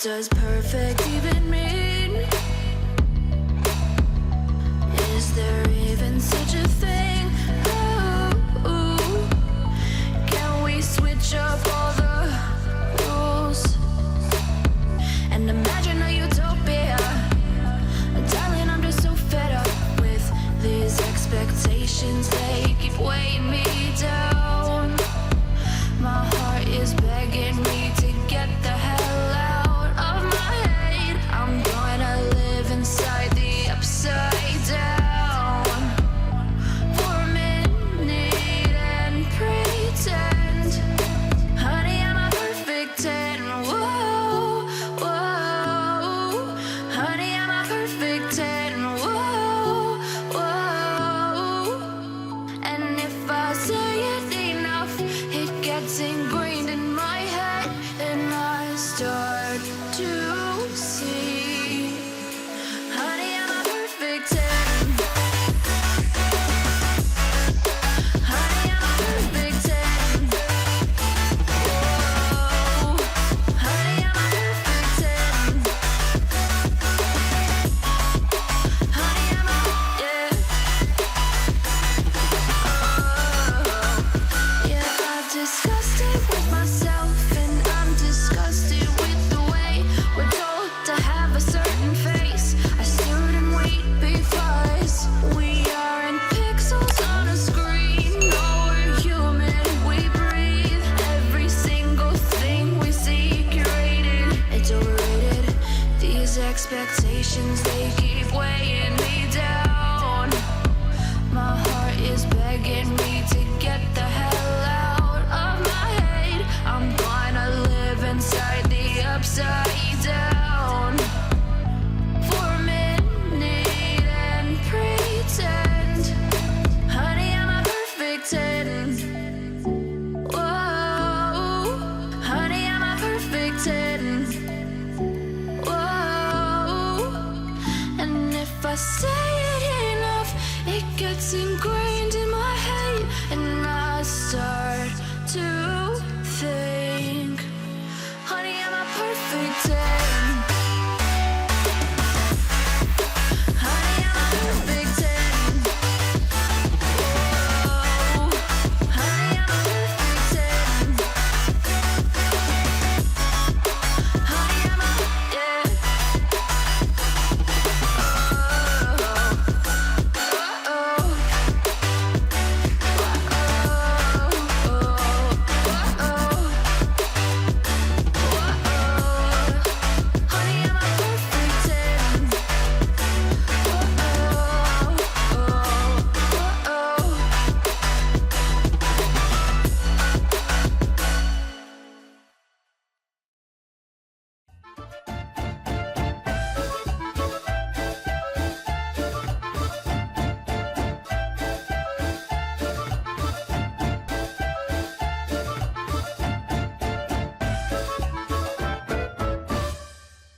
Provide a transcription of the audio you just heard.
does perfect even mean? Is there even such a thing? Ooh, can we switch up all the rules and imagine a utopia? Darling, I'm just so fed up with these expectations. They keep weighing me down. My heart is begging me to get the hell out of my head. I'm gonna live inside the upside down for a minute and pretend, honey, I'm a perfect 10. Whoa, whoa, honey, I'm a perfect 10. Whoa, whoa, and if I say it enough, it gets ingrained in my head, and I start to see, honey, I'm a perfect 10. Honey, I'm a perfect 10. Whoa, honey, I'm a perfect 10. Honey, I'm a, yeah. Yeah, I've discussed it with myself, and I'm disgusted with the way we're told to have a certain face. I stood and wait because we aren't pixels on a screen. No, we're human, we breathe. Every single thing we see curated, it's overrated. These expectations, they keep weighing me down. My heart is begging me to get the hell out of my head. I'm gonna live inside the upside down for a minute and pretend, honey, I'm a perfect 10. Whoa, honey, I'm a perfect 10. Whoa, and if I say it enough, it gets ingrained in my head, and I start to